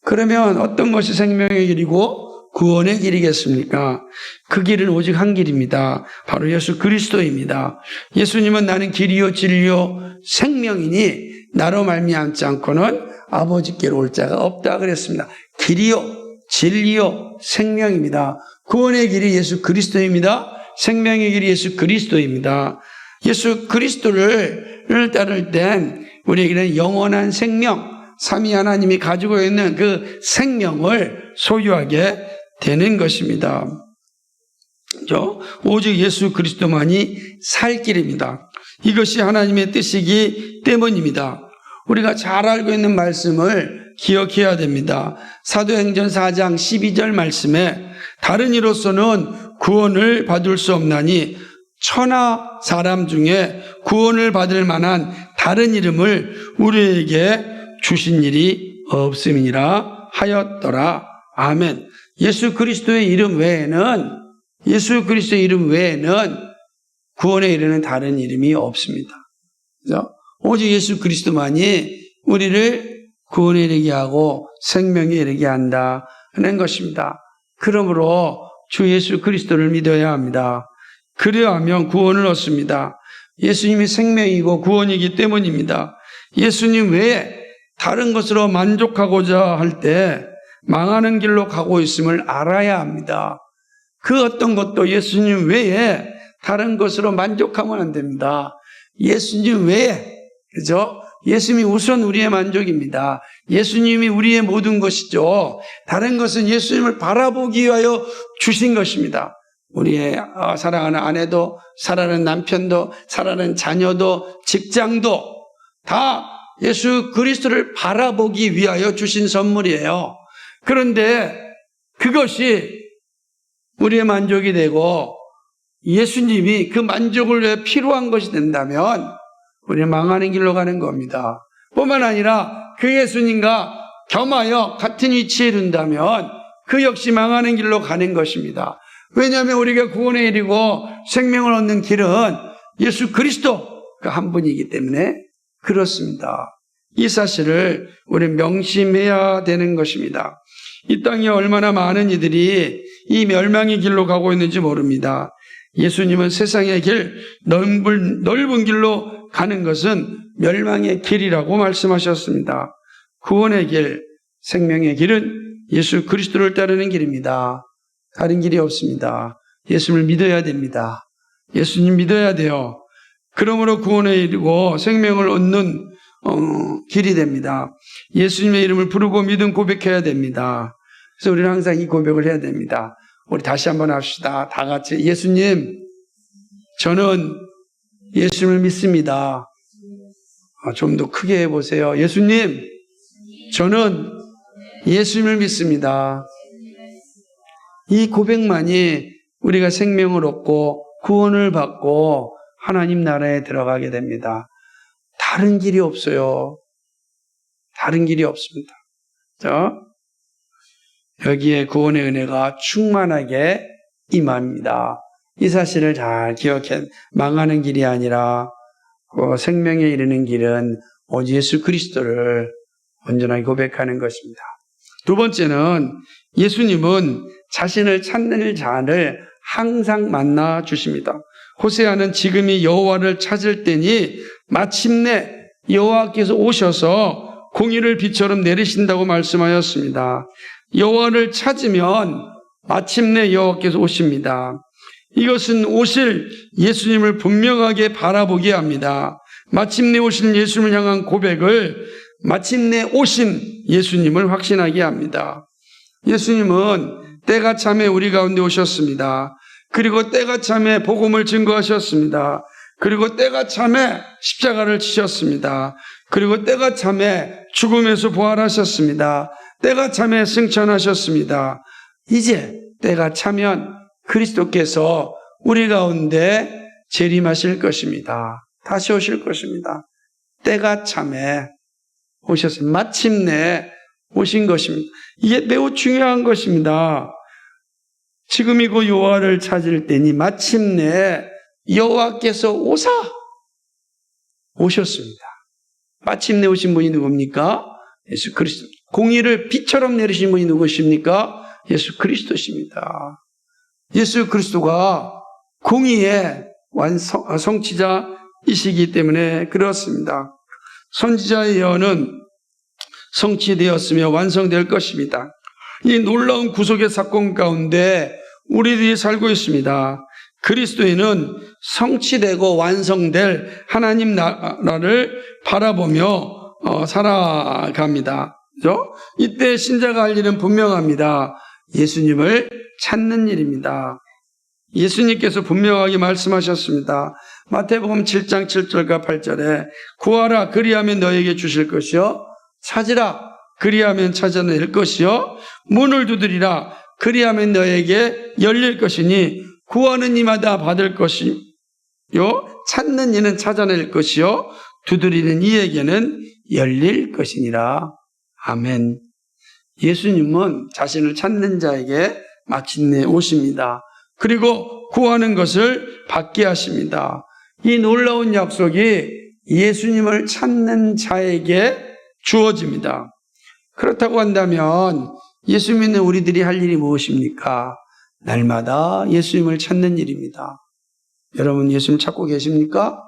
그러면 어떤 것이 생명의 길이고 구원의 길이겠습니까? 그 길은 오직 한 길입니다. 바로 예수 그리스도입니다. 예수님은 나는 길이요 진리요 생명이니 나로 말미암지 않고는 아버지께로 올 자가 없다 그랬습니다. 길이요 진리요 생명입니다. 구원의 길이 예수 그리스도입니다. 생명의 길이 예수 그리스도입니다. 예수 그리스도를 따를 땐 우리에게는 영원한 생명, 삼위 하나님이 가지고 있는 그 생명을 소유하게 되는 것입니다. 오직 예수 그리스도만이 살 길입니다. 이것이 하나님의 뜻이기 때문입니다. 우리가 잘 알고 있는 말씀을 기억해야 됩니다. 사도행전 4장 12절 말씀에 다른 이로서는 구원을 받을 수 없나니 천하 사람 중에 구원을 받을 만한 다른 이름을 우리에게 주신 일이 없음이니라 하였더라. 아멘. 예수 그리스도의 이름 외에는 구원에 이르는 다른 이름이 없습니다. 그죠? 오직 예수 그리스도만이 우리를 구원에 이르게 하고 생명에 이르게 한다는 것입니다. 그러므로 주 예수 그리스도를 믿어야 합니다. 그래야하면 구원을 얻습니다. 예수님이 생명이고 구원이기 때문입니다. 예수님 외에 다른 것으로 만족하고자 할 때 망하는 길로 가고 있음을 알아야 합니다. 그 어떤 것도 예수님 외에 다른 것으로 만족하면 안 됩니다. 예수님 외에, 그죠? 예수님이 우선 우리의 만족입니다. 예수님이 우리의 모든 것이죠. 다른 것은 예수님을 바라보기 위하여 주신 것입니다. 우리의 사랑하는 아내도, 사랑하는 남편도, 사랑하는 자녀도, 직장도 다 예수 그리스도를 바라보기 위하여 주신 선물이에요. 그런데 그것이 우리의 만족이 되고 예수님이 그 만족을 위해 필요한 것이 된다면 우리는 망하는 길로 가는 겁니다. 뿐만 아니라 그 예수님과 겸하여 같은 위치에 둔다면 그 역시 망하는 길로 가는 것입니다. 왜냐하면 우리가 구원에 이르고 생명을 얻는 길은 예수 그리스도 그 한 분이기 때문에 그렇습니다. 이 사실을 우리는 명심해야 되는 것입니다. 이 땅에 얼마나 많은 이들이 이 멸망의 길로 가고 있는지 모릅니다. 예수님은 세상의 길, 넓은 길로 가는 것은 멸망의 길이라고 말씀하셨습니다. 구원의 길, 생명의 길은 예수 그리스도를 따르는 길입니다. 다른 길이 없습니다. 예수님을 믿어야 됩니다. 예수님 믿어야 돼요. 그러므로 구원에 이르고 생명을 얻는 길이 됩니다. 예수님의 이름을 부르고 믿음 고백해야 됩니다. 그래서 우리는 항상 이 고백을 해야 됩니다. 우리 다시 한번 합시다. 다 같이 예수님, 저는 예수님을 믿습니다. 좀 더 크게 해보세요. 예수님, 저는 예수님을 믿습니다. 이 고백만이 우리가 생명을 얻고 구원을 받고 하나님 나라에 들어가게 됩니다. 다른 길이 없어요. 다른 길이 없습니다. 자, 여기에 구원의 은혜가 충만하게 임합니다. 이 사실을 잘 기억해. 망하는 길이 아니라 생명에 이르는 길은 오직 예수 그리스도를 온전하게 고백하는 것입니다. 두 번째는 예수님은 자신을 찾는 자를 항상 만나 주십니다. 호세아는 지금이 여호와를 찾을 때니 마침내 여호와께서 오셔서 공의를 비처럼 내리신다고 말씀하였습니다. 여호와를 찾으면 마침내 여호와께서 오십니다. 이것은 오실 예수님을 분명하게 바라보게 합니다. 마침내 오실 예수님을 향한 고백을 마침내 오신 예수님을 확신하게 합니다. 예수님은 때가 참에 우리 가운데 오셨습니다. 그리고 때가 참에 복음을 증거하셨습니다. 그리고 때가 참에 십자가를 지셨습니다. 그리고 때가 참에 죽음에서 부활하셨습니다. 때가 참에 승천하셨습니다. 이제 때가 차면 그리스도께서 우리 가운데 재림하실 것입니다. 다시 오실 것입니다. 때가 참에 오셨습니다. 마침내 오신 것입니다. 이게 매우 중요한 것입니다. 지금이고 여호와를 찾을 때니 마침내 여호와께서 오셨습니다. 마침내 오신 분이 누굽니까? 예수 그리스도. 공의를 빛처럼 내리신 분이 누구십니까? 예수 그리스도십니다. 예수 그리스도가 공의의 성취자이시기 때문에 그렇습니다. 선지자의 예언은 성취되었으며 완성될 것입니다. 이 놀라운 구속의 사건 가운데 우리들이 살고 있습니다. 그리스도인은 성취되고 완성될 하나님 나라를 바라보며 살아갑니다. 그렇죠? 이때 신자가 할 일은 분명합니다. 예수님을 찾는 일입니다. 예수님께서 분명하게 말씀하셨습니다. 마태복음 7장 7절과 8절에 구하라 그리하면 너에게 주실 것이요 찾으라 그리하면 찾아낼 것이요 문을 두드리라 그리하면 너에게 열릴 것이니 구하는 이마다 받을 것이요 찾는 이는 찾아낼 것이요 두드리는 이에게는 열릴 것이니라. 아멘. 예수님은 자신을 찾는 자에게 마침내 오십니다. 그리고 구하는 것을 받게 하십니다. 이 놀라운 약속이 예수님을 찾는 자에게 주어집니다. 그렇다고 한다면 예수 믿는 우리들이 할 일이 무엇입니까? 날마다 예수님을 찾는 일입니다. 여러분 예수님 찾고 계십니까?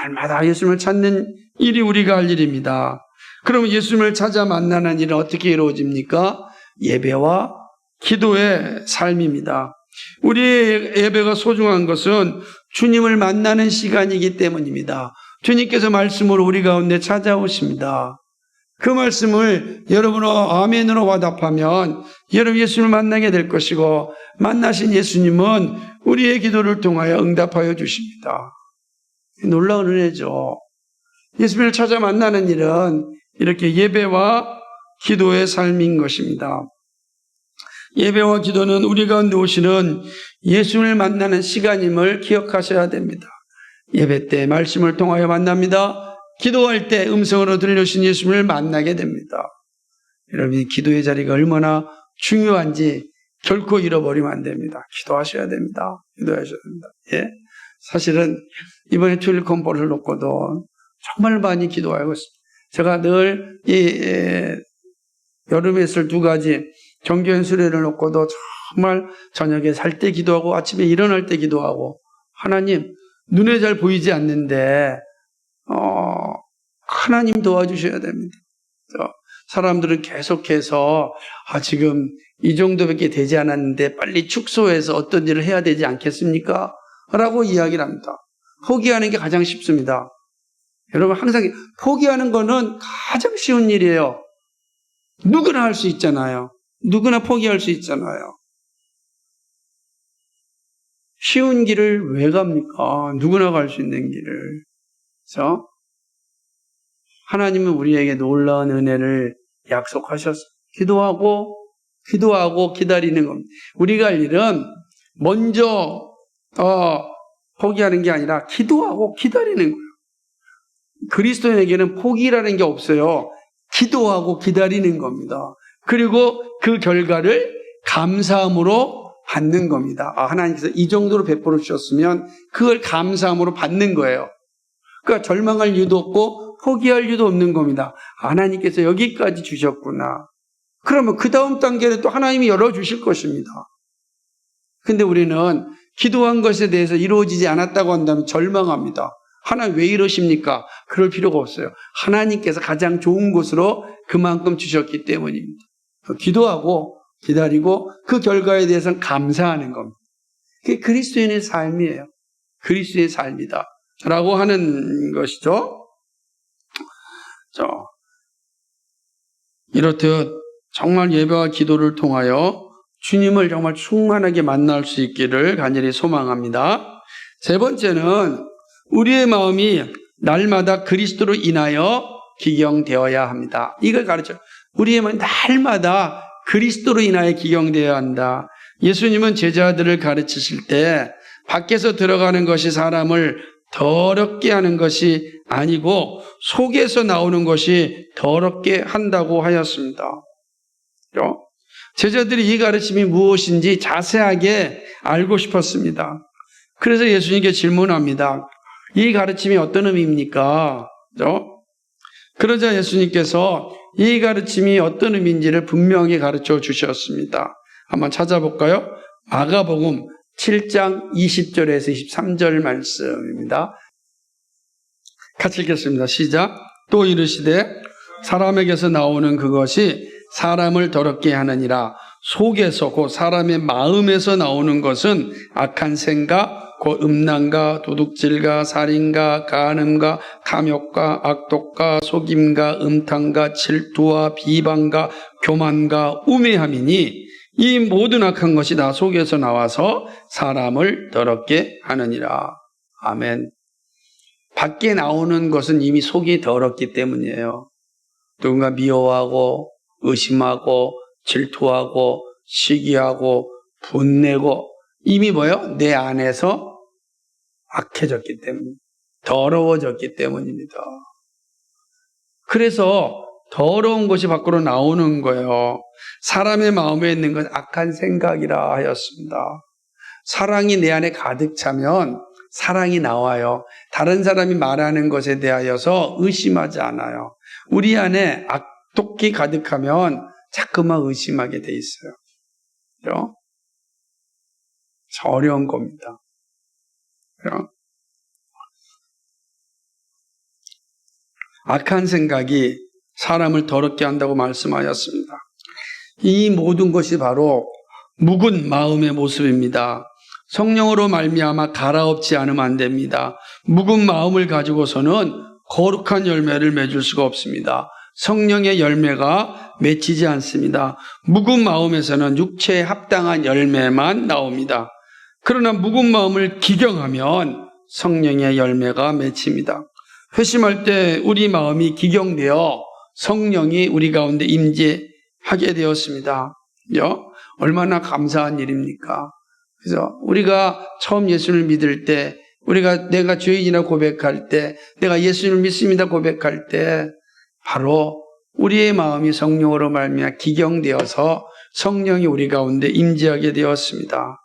날마다 예수님을 찾는 일이 우리가 할 일입니다. 그러면 예수님을 찾아 만나는 일은 어떻게 이루어집니까? 예배와 기도의 삶입니다. 우리의 예배가 소중한 것은 주님을 만나는 시간이기 때문입니다. 주님께서 말씀으로 우리 가운데 찾아오십니다. 그 말씀을 여러분은 아멘으로 화답하면 여러분 예수님을 만나게 될 것이고, 만나신 예수님은 우리의 기도를 통하여 응답하여 주십니다. 놀라운 은혜죠. 예수님을 찾아 만나는 일은 이렇게 예배와 기도의 삶인 것입니다. 예배와 기도는 우리 가운데 오시는 예수님을 만나는 시간임을 기억하셔야 됩니다. 예배 때 말씀을 통하여 만납니다. 기도할 때 음성으로 들려주신 예수님을 만나게 됩니다. 여러분이 기도의 자리가 얼마나 중요한지 결코 잃어버리면 안 됩니다. 기도하셔야 됩니다. 기도하셔야 됩니다. 예? 사실은 이번에 주일 콤보를 놓고도 정말 많이 기도하고 있습니다. 제가 늘 여름에 있을 두 가지 정교한 수련을 놓고도 정말 저녁에 잘 때 기도하고 아침에 일어날 때 기도하고, 하나님 눈에 잘 보이지 않는데 하나님 도와주셔야 됩니다. 사람들은 계속해서 지금 이 정도밖에 되지 않았는데 빨리 축소해서 어떤 일을 해야 되지 않겠습니까? 라고 이야기를 합니다. 포기하는 게 가장 쉽습니다. 여러분 항상 포기하는 거는 가장 쉬운 일이에요. 누구나 할 수 있잖아요. 누구나 포기할 수 있잖아요. 쉬운 길을 왜 갑니까? 누구나 갈 수 있는 길을. 그래서 하나님은 우리에게 놀라운 은혜를 약속하셨어요. 기도하고 기다리는 겁니다. 우리가 할 일은 먼저 포기하는 게 아니라 기도하고 기다리는 거예요. 그리스도인에게는 포기라는 게 없어요. 기도하고 기다리는 겁니다. 그리고 그 결과를 감사함으로 받는 겁니다. 하나님께서 이 정도로 베풀어 주셨으면 그걸 감사함으로 받는 거예요. 그러니까 절망할 이유도 없고 포기할 이유도 없는 겁니다. 하나님께서 여기까지 주셨구나. 그러면 그 다음 단계는 또 하나님이 열어주실 것입니다. 근데 우리는 기도한 것에 대해서 이루어지지 않았다고 한다면 절망합니다. 하나님 왜 이러십니까? 그럴 필요가 없어요. 하나님께서 가장 좋은 곳으로 그만큼 주셨기 때문입니다. 기도하고 기다리고 그 결과에 대해서는 감사하는 겁니다. 그게 그리스도인의 삶이에요. 그리스도의 삶이다 라고 하는 것이죠. 이렇듯 정말 예배와 기도를 통하여 주님을 정말 충만하게 만날 수 있기를 간절히 소망합니다. 세 번째는 우리의 마음이 날마다 그리스도로 인하여 기경되어야 합니다. 이걸 가르쳐요. 우리의 마음이 날마다 그리스도로 인하여 기경되어야 한다. 예수님은 제자들을 가르치실 때 밖에서 들어가는 것이 사람을 더럽게 하는 것이 아니고 속에서 나오는 것이 더럽게 한다고 하였습니다. 제자들이 이 가르침이 무엇인지 자세하게 알고 싶었습니다. 그래서 예수님께 질문합니다. 이 가르침이 어떤 의미입니까? 그러자 예수님께서 이 가르침이 어떤 의미인지를 분명히 가르쳐 주셨습니다. 한번 찾아볼까요? 마가복음 7장 20절에서 23절 말씀입니다. 같이 읽겠습니다. 시작. 또 이르시되 사람에게서 나오는 그것이 사람을 더럽게 하느니라. 속에서 곧 사람의 마음에서 나오는 것은 악한 생각, 곧 음란과 도둑질과 살인과 간음과 탐욕과 악독과 속임과 음탕과 질투와 비방과 교만과 우매함이니 이 모든 악한 것이 다 속에서 나와서 사람을 더럽게 하느니라. 아멘. 밖에 나오는 것은 이미 속이 더럽기 때문이에요. 누군가 미워하고 의심하고 질투하고 시기하고 분내고 이미 뭐예요? 내 안에서 악해졌기 때문에 더러워졌기 때문입니다. 그래서 더러운 것이 밖으로 나오는 거예요. 사람의 마음에 있는 건 악한 생각이라 하였습니다. 사랑이 내 안에 가득 차면 사랑이 나와요. 다른 사람이 말하는 것에 대하여서 의심하지 않아요. 우리 안에 악독이 가득하면 자꾸만 의심하게 돼 있어요. 그렇죠? 어려운 겁니다. 그렇죠? 악한 생각이 사람을 더럽게 한다고 말씀하셨습니다. 이 모든 것이 바로 묵은 마음의 모습입니다. 성령으로 말미암아 갈아엎지 않으면 안 됩니다. 묵은 마음을 가지고서는 거룩한 열매를 맺을 수가 없습니다. 성령의 열매가 맺히지 않습니다. 묵은 마음에서는 육체에 합당한 열매만 나옵니다. 그러나 묵은 마음을 기경하면 성령의 열매가 맺힙니다. 회심할 때 우리 마음이 기경되어 성령이 우리 가운데 임재하게 되었습니다. 얼마나 감사한 일입니까? 그래서 우리가 처음 예수를 믿을 때, 내가 죄인이라 고백할 때, 내가 예수를 믿습니다 고백할 때, 바로 우리의 마음이 성령으로 말미암아 기경되어서 성령이 우리 가운데 임재하게 되었습니다.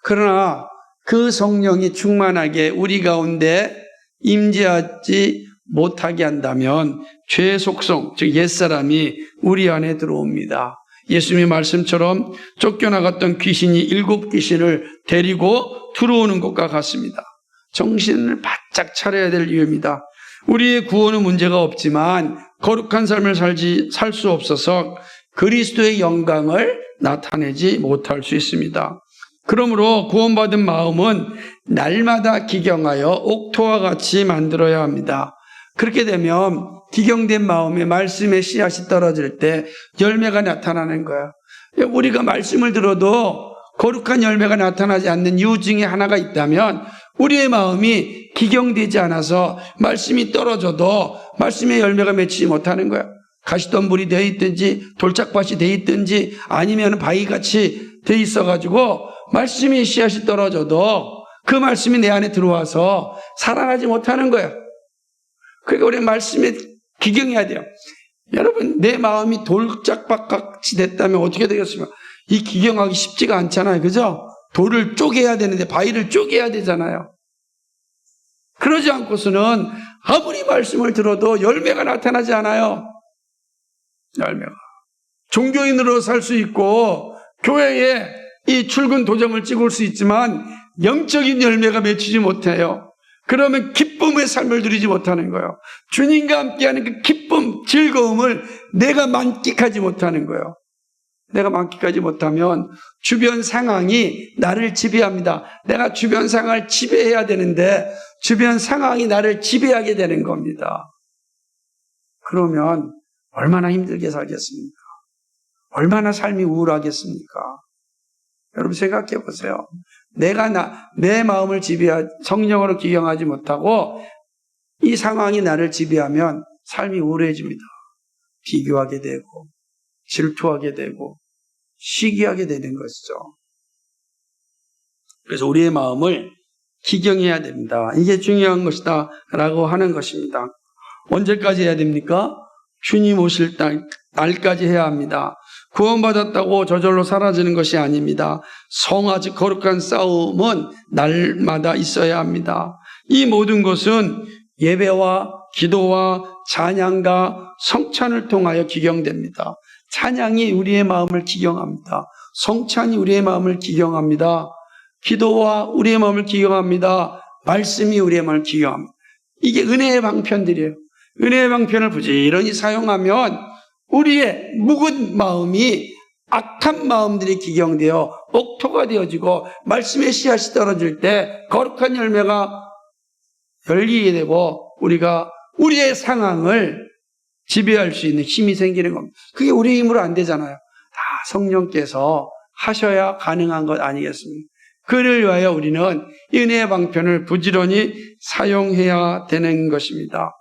그러나 그 성령이 충만하게 우리 가운데 임재하지 못하게 한다면 죄의 속성, 즉 옛사람이 우리 안에 들어옵니다. 예수님의 말씀처럼 쫓겨나갔던 귀신이 7 귀신을 데리고 들어오는 것과 같습니다. 정신을 바짝 차려야 될 이유입니다. 우리의 구원은 문제가 없지만 거룩한 삶을 살 수 없어서 그리스도의 영광을 나타내지 못할 수 있습니다. 그러므로 구원받은 마음은 날마다 기경하여 옥토와 같이 만들어야 합니다. 그렇게 되면 기경된 마음에 말씀의 씨앗이 떨어질 때 열매가 나타나는 거예요. 우리가 말씀을 들어도 거룩한 열매가 나타나지 않는 이유 중에 하나가 있다면 우리의 마음이 기경되지 않아서 말씀이 떨어져도 말씀의 열매가 맺히지 못하는 거예요. 가시덤불이 되어 있든지 돌짝밭이 되어 있든지 아니면 바위같이 되어 있어가지고 말씀이 씨앗이 떨어져도 그 말씀이 내 안에 들어와서 살아나지 못하는 거예요. 그러니까 우리 말씀에 기경해야 돼요. 여러분, 내 마음이 돌짝밭같이 됐다면 어떻게 되겠습니까? 이 기경하기 쉽지가 않잖아요. 그죠? 돌을 쪼개야 되는데 바위를 쪼개야 되잖아요. 그러지 않고서는 아무리 말씀을 들어도 열매가 나타나지 않아요. 열매가. 종교인으로 살 수 있고 교회에 이 출근 도장을 찍을 수 있지만 영적인 열매가 맺히지 못해요. 그러면 기쁨의 삶을 누리지 못하는 거예요. 주님과 함께하는 그 기쁨, 즐거움을 내가 만끽하지 못하는 거예요. 내가 만끽하지 못하면 주변 상황이 나를 지배합니다. 내가 주변 상황을 지배해야 되는데 주변 상황이 나를 지배하게 되는 겁니다. 그러면 얼마나 힘들게 살겠습니까? 얼마나 삶이 우울하겠습니까? 여러분 생각해 보세요. 내 마음을 성령으로 기경하지 못하고 이 상황이 나를 지배하면 삶이 우울해집니다. 비교하게 되고 질투하게 되고 시기하게 되는 것이죠. 그래서 우리의 마음을 기경해야 됩니다. 이게 중요한 것이다 라고 하는 것입니다. 언제까지 해야 됩니까? 주님 오실 날까지 해야 합니다. 구원받았다고 저절로 사라지는 것이 아닙니다. 성화즉 거룩한 싸움은 날마다 있어야 합니다. 이 모든 것은 예배와 기도와 찬양과 성찬을 통하여 기경됩니다. 찬양이 우리의 마음을 기경합니다. 성찬이 우리의 마음을 기경합니다. 기도와 우리의 마음을 기경합니다. 말씀이 우리의 마음을 기경합니다. 이게 은혜의 방편들이에요. 은혜의 방편을 부지런히 사용하면 우리의 묵은 마음이 악한 마음들이 기경되어 옥토가 되어지고 말씀의 씨앗이 떨어질 때 거룩한 열매가 열리게 되고 우리가 우리의 상황을 지배할 수 있는 힘이 생기는 겁니다. 그게 우리의 힘으로 안 되잖아요. 다 성령께서 하셔야 가능한 것 아니겠습니까? 그를 위하여 우리는 은혜의 방편을 부지런히 사용해야 되는 것입니다.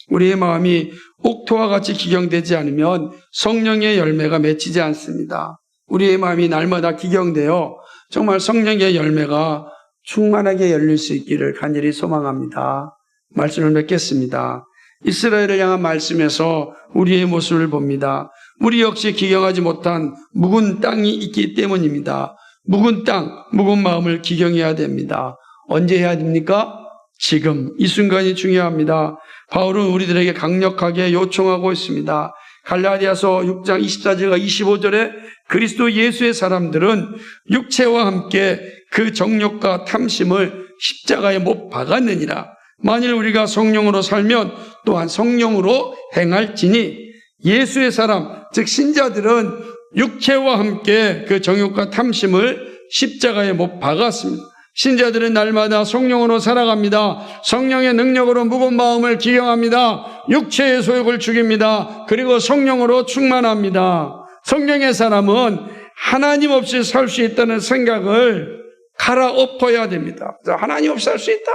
우리의 마음이 옥토와 같이 기경되지 않으면 성령의 열매가 맺히지 않습니다. 우리의 마음이 날마다 기경되어 정말 성령의 열매가 충만하게 열릴 수 있기를 간절히 소망합니다. 말씀을 맺겠습니다. 이스라엘을 향한 말씀에서 우리의 모습을 봅니다. 우리 역시 기경하지 못한 묵은 땅이 있기 때문입니다. 묵은 땅, 묵은 마음을 기경해야 됩니다. 언제 해야 됩니까? 지금, 이 순간이 중요합니다. 바울은 우리들에게 강력하게 요청하고 있습니다. 갈라디아서 6장 24절과 25절에 그리스도 예수의 사람들은 육체와 함께 그 정욕과 탐심을 십자가에 못 박았느니라. 만일 우리가 성령으로 살면 또한 성령으로 행할지니 예수의 사람, 즉 신자들은 육체와 함께 그 정욕과 탐심을 십자가에 못 박았습니다. 신자들은 날마다 성령으로 살아갑니다. 성령의 능력으로 무거운 마음을 기경합니다. 육체의 소욕을 죽입니다. 그리고 성령으로 충만합니다. 성령의 사람은 하나님 없이 살 수 있다는 생각을 갈아엎어야 됩니다. 하나님 없이 살 수 있다.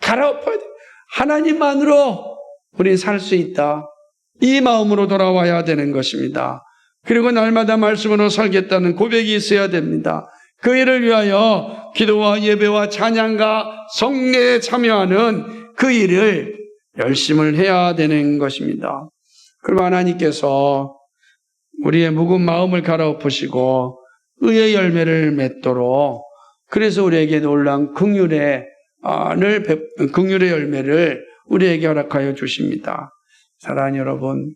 갈아엎어야 돼. 하나님만으로 우리는 살 수 있다. 이 마음으로 돌아와야 되는 것입니다. 그리고 날마다 말씀으로 살겠다는 고백이 있어야 됩니다. 그 일을 위하여 기도와 예배와 찬양과 성례에 참여하는 그 일을 열심을 해야 되는 것입니다. 그럼 하나님께서 우리의 무거운 마음을 갈아엎으시고 의의 열매를 맺도록, 그래서 우리에게 놀라운 긍휼의 열매를 우리에게 허락하여 주십니다. 사랑하는 여러분,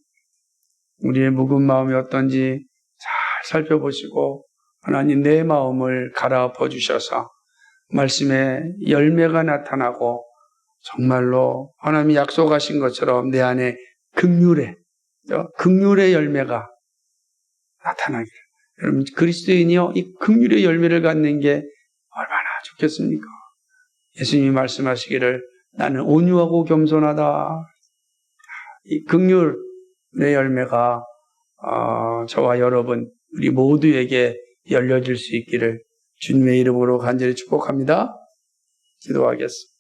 우리의 무거운 마음이 어떤지 잘 살펴보시고 하나님 내 마음을 갈아엎어 주셔서 말씀의 열매가 나타나고 정말로 하나님이 약속하신 것처럼 내 안에 긍휼의 열매가 나타나기를. 여러분, 그리스도인이요, 이 긍휼의 열매를 갖는 게 얼마나 좋겠습니까? 예수님이 말씀하시기를 나는 온유하고 겸손하다. 이 긍휼의 열매가 저와 여러분 우리 모두에게 열려질 수 있기를 주님의 이름으로 간절히 축복합니다. 기도하겠습니다.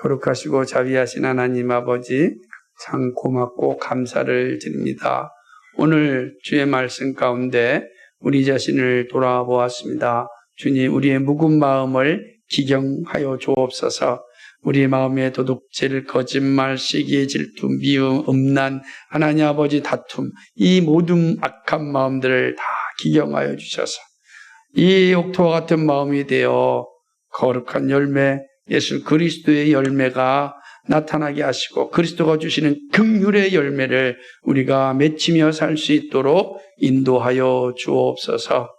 거룩하시고 자비하신 하나님 아버지, 참 고맙고 감사를 드립니다. 오늘 주의 말씀 가운데 우리 자신을 돌아보았습니다. 주님, 우리의 묵은 마음을 기경하여 주옵소서. 우리 마음의 도둑질, 거짓말, 시기, 질투, 미움, 음란, 하나님 아버지 다툼, 이 모든 악한 마음들을 다 기경하여 주셔서 이 옥토와 같은 마음이 되어 거룩한 열매, 예수 그리스도의 열매가 나타나게 하시고 그리스도가 주시는 긍휼의 열매를 우리가 맺히며 살 수 있도록 인도하여 주옵소서.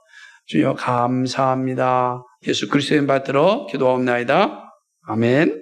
주여 감사합니다. 예수 그리스도의 이름 받들어 기도하옵나이다. 아멘.